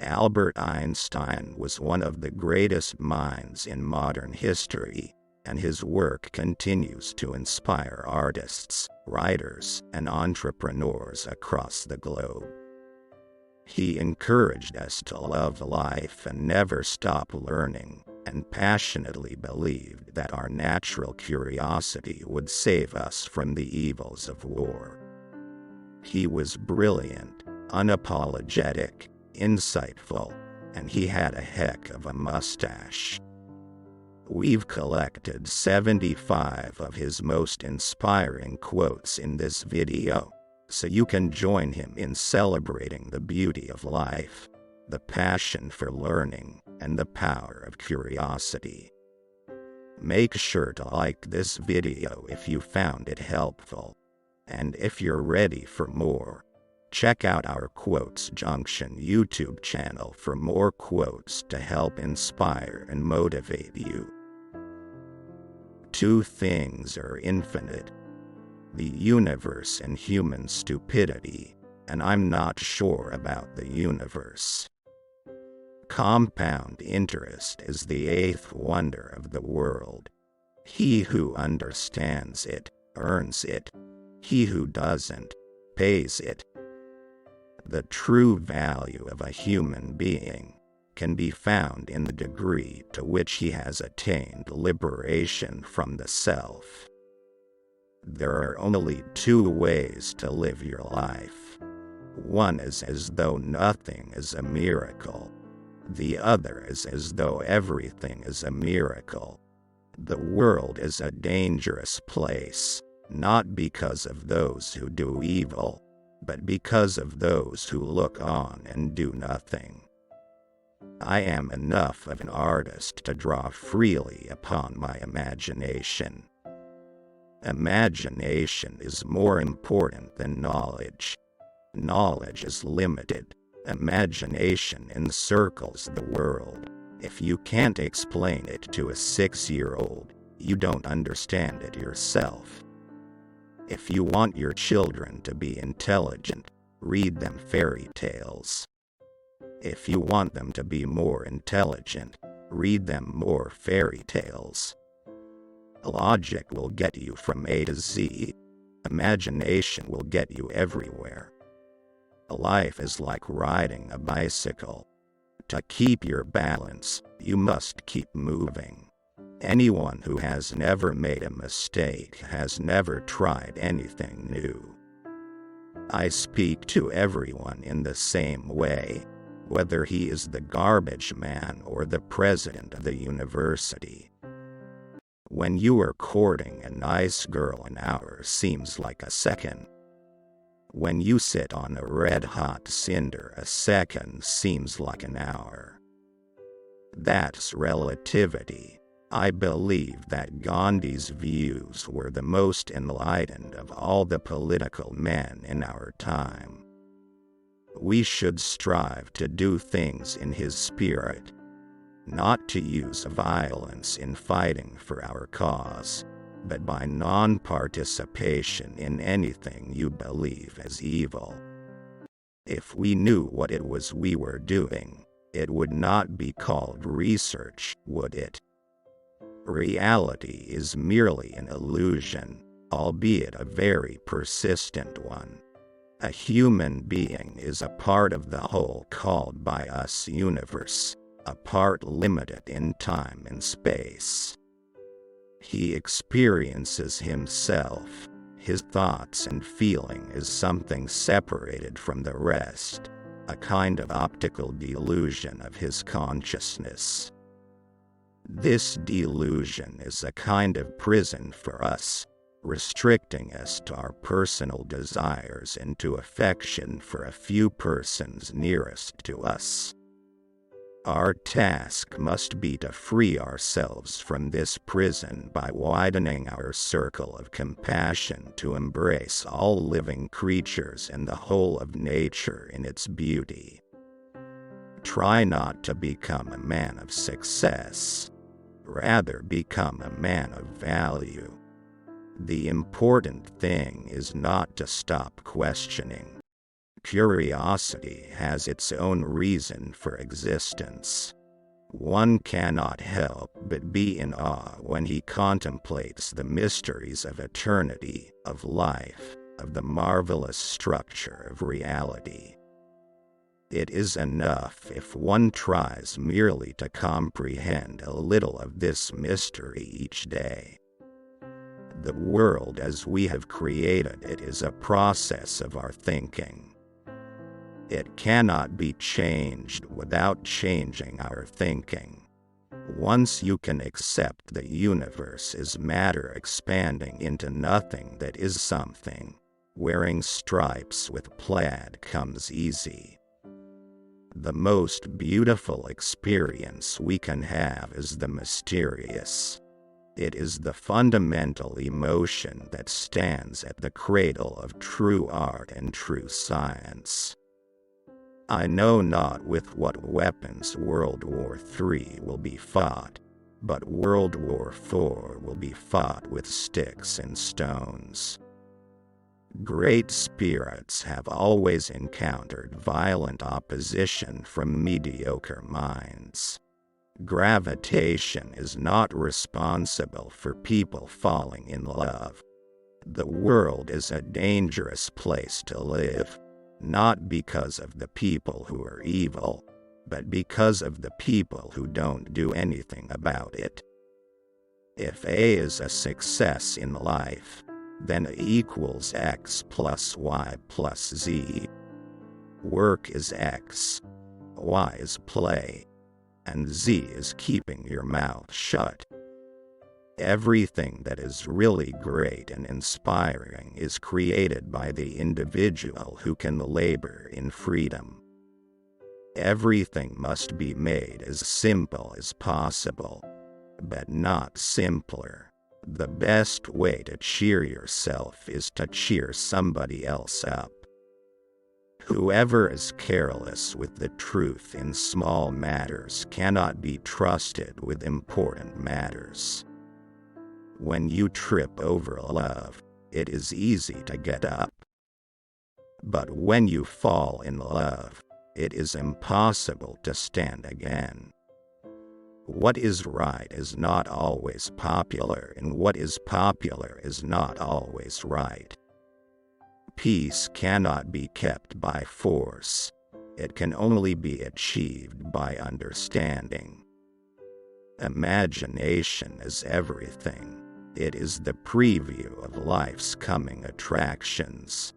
Albert Einstein was one of the greatest minds in modern history, and his work continues to inspire artists, writers, and entrepreneurs across the globe. He encouraged us to love life and never stop learning, and passionately believed that our natural curiosity would save us from the evils of war. He was brilliant, unapologetic, insightful, and he had a heck of a mustache. We've collected 75 of his most inspiring quotes in this video, so you can join him in celebrating the beauty of life, the passion for learning, and the power of curiosity. Make sure to like this video if you found it helpful, and if you're ready for more, check out our Quotes Junction YouTube channel for more quotes to help inspire and motivate you. Two things are infinite: the universe and human stupidity, and I'm not sure about the universe. Compound interest is the eighth wonder of the world. He who understands it, earns it. He who doesn't, pays it. The true value of a human being can be found in the degree to which he has attained liberation from the self. There are only two ways to live your life. One is as though nothing is a miracle. The other is as though everything is a miracle. The world is a dangerous place, not because of those who do evil, but because of those who look on and do nothing. I am enough of an artist to draw freely upon my imagination. Imagination is more important than knowledge. Knowledge is limited. Imagination encircles the world. If you can't explain it to a 6-year-old, you don't understand it yourself. If you want your children to be intelligent, read them fairy tales. If you want them to be more intelligent, read them more fairy tales. Logic will get you from A to Z. Imagination will get you everywhere. Life is like riding a bicycle. To keep your balance, you must keep moving. Anyone who has never made a mistake has never tried anything new. I speak to everyone in the same way, whether he is the garbage man or the president of the university. When you are courting a nice girl, an hour seems like a second. When you sit on a red-hot cinder, a second seems like an hour. That's relativity. I believe that Gandhi's views were the most enlightened of all the political men in our time. We should strive to do things in his spirit, not to use violence in fighting for our cause, but by non-participation in anything you believe is evil. If we knew what it was we were doing, it would not be called research, would it? Reality is merely an illusion, albeit a very persistent one. A human being is a part of the whole called by us universe, a part limited in time and space. He experiences himself, his thoughts and feeling as something separated from the rest, a kind of optical delusion of his consciousness. This delusion is a kind of prison for us, restricting us to our personal desires and to affection for a few persons nearest to us. Our task must be to free ourselves from this prison by widening our circle of compassion to embrace all living creatures and the whole of nature in its beauty. Try not to become a man of success. Rather, become a man of value. The important thing is not to stop questioning. Curiosity has its own reason for existence. One cannot help but be in awe when he contemplates the mysteries of eternity, of life, of the marvelous structure of reality. It is enough if one tries merely to comprehend a little of this mystery each day. The world as we have created it is a process of our thinking. It cannot be changed without changing our thinking. Once you can accept the universe is matter expanding into nothing that is something, wearing stripes with plaid comes easy. The most beautiful experience we can have is the mysterious. It is the fundamental emotion that stands at the cradle of true art and true science. I know not with what weapons World War III will be fought, but World War IV will be fought with sticks and stones. Great spirits have always encountered violent opposition from mediocre minds. Gravitation is not responsible for people falling in love. The world is a dangerous place to live, not because of the people who are evil, but because of the people who don't do anything about it. If A is a success in life, then A equals X plus Y plus Z. Work is X, Y is play, and Z is keeping your mouth shut. Everything that is really great and inspiring is created by the individual who can labor in freedom. Everything must be made as simple as possible, but not simpler. The best way to cheer yourself is to cheer somebody else up. Whoever is careless with the truth in small matters cannot be trusted with important matters. When you trip over love, it is easy to get up. But when you fall in love, it is impossible to stand again. What is right is not always popular, and what is popular is not always right. Peace cannot be kept by force. It can only be achieved by understanding. Imagination is everything. It is the preview of life's coming attractions.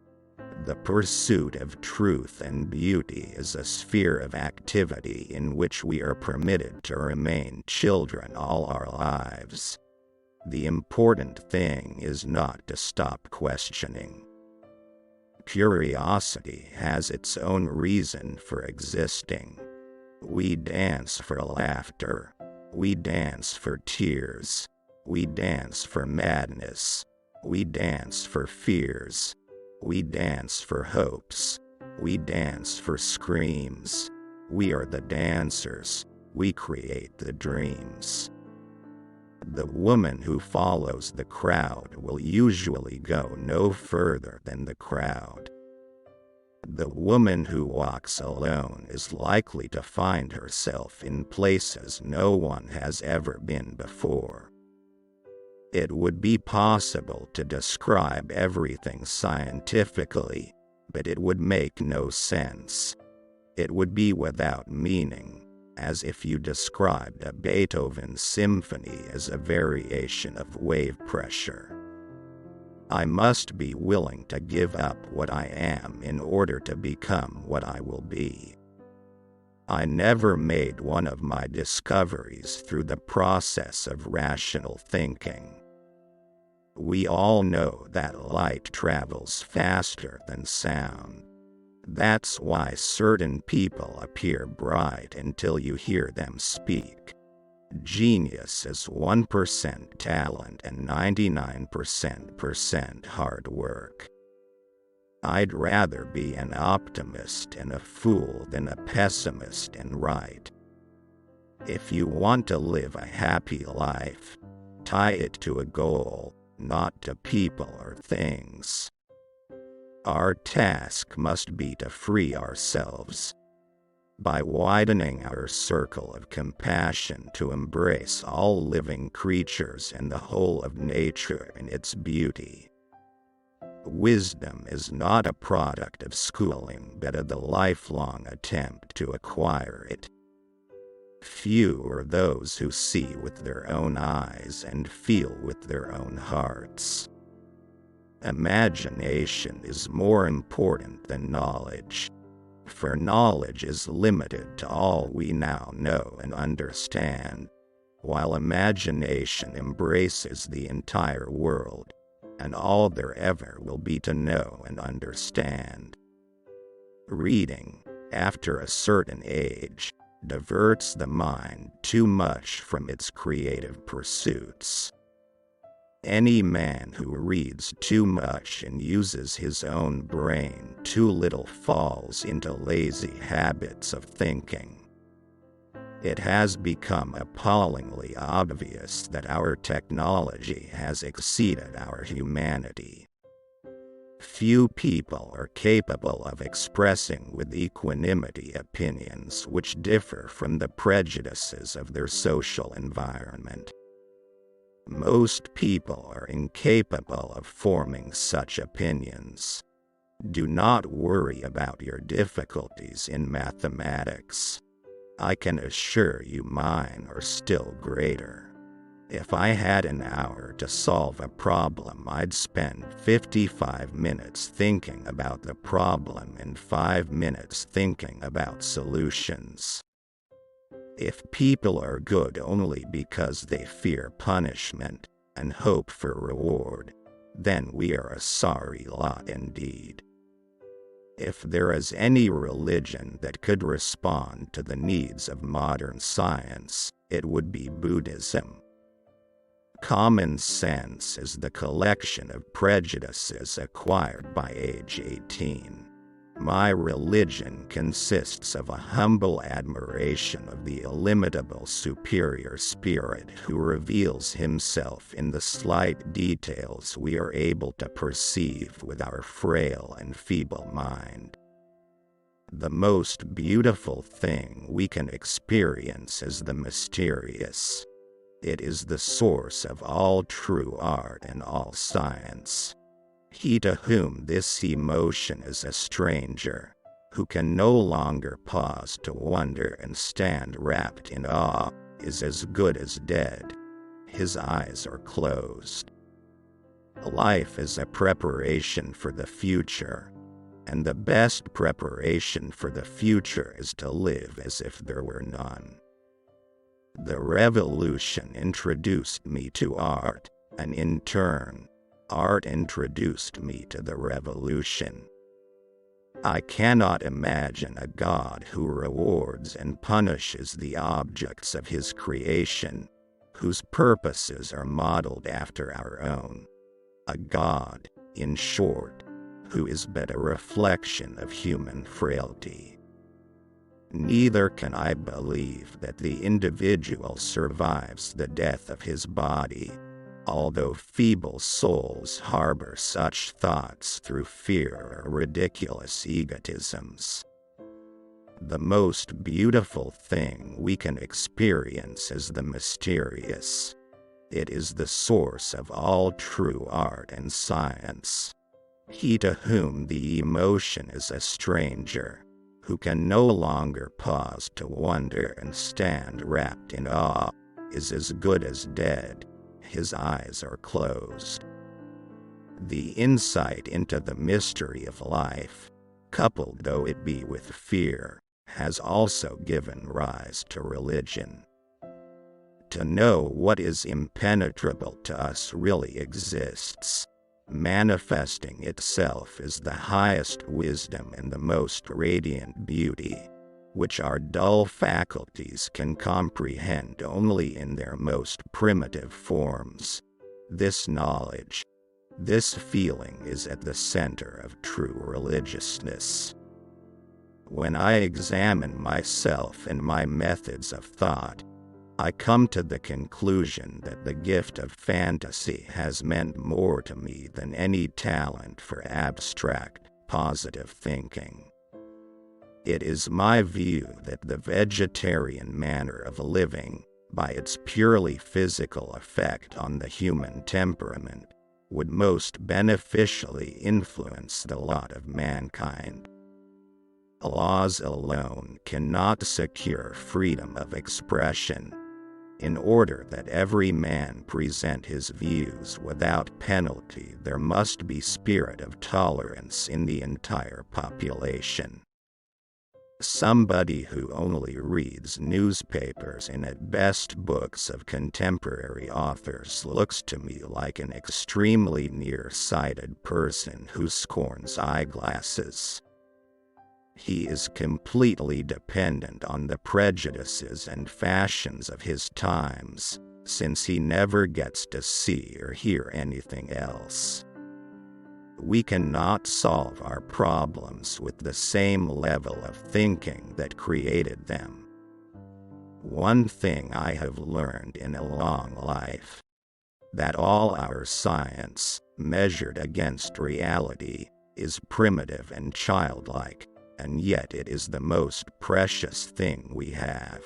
The pursuit of truth and beauty is a sphere of activity in which we are permitted to remain children all our lives. The important thing is not to stop questioning. Curiosity has its own reason for existing. We dance for laughter. We dance for tears. We dance for madness. We dance for fears. We dance for hopes. We dance for screams. We are the dancers. We create the dreams. The woman who follows the crowd will usually go no further than the crowd. The woman who walks alone is likely to find herself in places no one has ever been before. It would be possible to describe everything scientifically, but it would make no sense. It would be without meaning, as if you described a Beethoven symphony as a variation of wave pressure. I must be willing to give up what I am in order to become what I will be. I never made one of my discoveries through the process of rational thinking. We all know that light travels faster than sound. That's why certain people appear bright until you hear them speak. Genius is 1% talent and 99% hard work. I'd rather be an optimist and a fool than a pessimist and right. If you want to live a happy life, tie it to a goal, not to people or things. Our task must be to free ourselves by widening our circle of compassion to embrace all living creatures and the whole of nature in its beauty. Wisdom is not a product of schooling, but of the lifelong attempt to acquire it. Few are those who see with their own eyes and feel with their own hearts. Imagination is more important than knowledge, for knowledge is limited to all we now know and understand, while imagination embraces the entire world and all there ever will be to know and understand. Reading, after a certain age, diverts the mind too much from its creative pursuits. Any man who reads too much and uses his own brain too little falls into lazy habits of thinking. It has become appallingly obvious that our technology has exceeded our humanity. Few people are capable of expressing with equanimity opinions which differ from the prejudices of their social environment. Most people are incapable of forming such opinions. Do not worry about your difficulties in mathematics. I can assure you mine are still greater. If I had an hour to solve a problem, I'd spend 55 minutes thinking about the problem and 5 minutes thinking about solutions. If people are good only because they fear punishment and hope for reward, then we are a sorry lot indeed. If there is any religion that could respond to the needs of modern science, it would be Buddhism. Common sense is the collection of prejudices acquired by age 18. My religion consists of a humble admiration of the illimitable superior spirit who reveals himself in the slight details we are able to perceive with our frail and feeble mind. The most beautiful thing we can experience is the mysterious. It is the source of all true art and all science. He to whom this emotion is a stranger, who can no longer pause to wonder and stand wrapped in awe, is as good as dead. His eyes are closed. Life is a preparation for the future, and the best preparation for the future is to live as if there were none. The revolution introduced me to art, and in turn, art introduced me to the revolution. I cannot imagine a God who rewards and punishes the objects of his creation, whose purposes are modeled after our own. A God, in short, who is but a reflection of human frailty. Neither can I believe that the individual survives the death of his body, although feeble souls harbor such thoughts through fear or ridiculous egotisms. The most beautiful thing we can experience is the mysterious. It is the source of all true art and science. He to whom the emotion is a stranger, who can no longer pause to wonder and stand wrapped in awe, is as good as dead. His eyes are closed. The insight into the mystery of life, coupled though it be with fear, has also given rise to religion. To know what is impenetrable to us really exists. Manifesting itself is the highest wisdom and the most radiant beauty, which our dull faculties can comprehend only in their most primitive forms. This knowledge, this feeling is at the center of true religiousness. When I examine myself and my methods of thought, I come to the conclusion that the gift of fantasy has meant more to me than any talent for abstract, positive thinking. It is my view that the vegetarian manner of living, by its purely physical effect on the human temperament, would most beneficially influence the lot of mankind. Laws alone cannot secure freedom of expression. In order that every man present his views without penalty, there must be spirit of tolerance in the entire population. Somebody who only reads newspapers and at best books of contemporary authors looks to me like an extremely nearsighted person who scorns eyeglasses. He is completely dependent on the prejudices and fashions of his times, since he never gets to see or hear anything else. We cannot solve our problems with the same level of thinking that created them. One thing I have learned in a long life: that all our science, measured against reality, is primitive and childlike, and yet it is the most precious thing we have.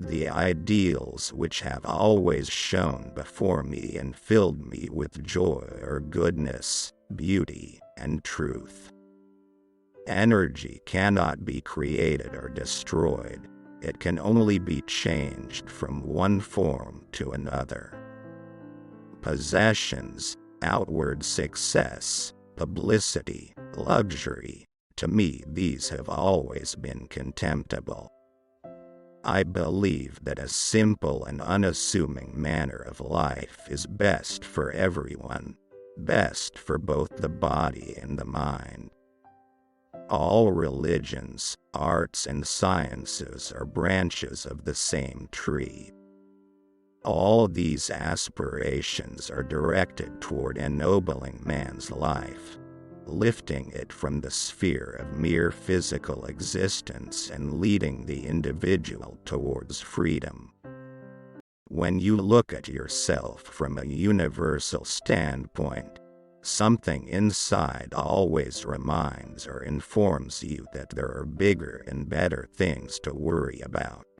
The ideals which have always shone before me and filled me with joy are goodness, beauty, and truth. Energy cannot be created or destroyed. It can only be changed from one form to another. Possessions, outward success, publicity, luxury, to me these have always been contemptible. I believe that a simple and unassuming manner of life is best for everyone, best for both the body and the mind. All religions, arts, and sciences are branches of the same tree. All these aspirations are directed toward ennobling man's life, lifting it from the sphere of mere physical existence and leading the individual towards freedom. When you look at yourself from a universal standpoint, something inside always reminds or informs you that there are bigger and better things to worry about.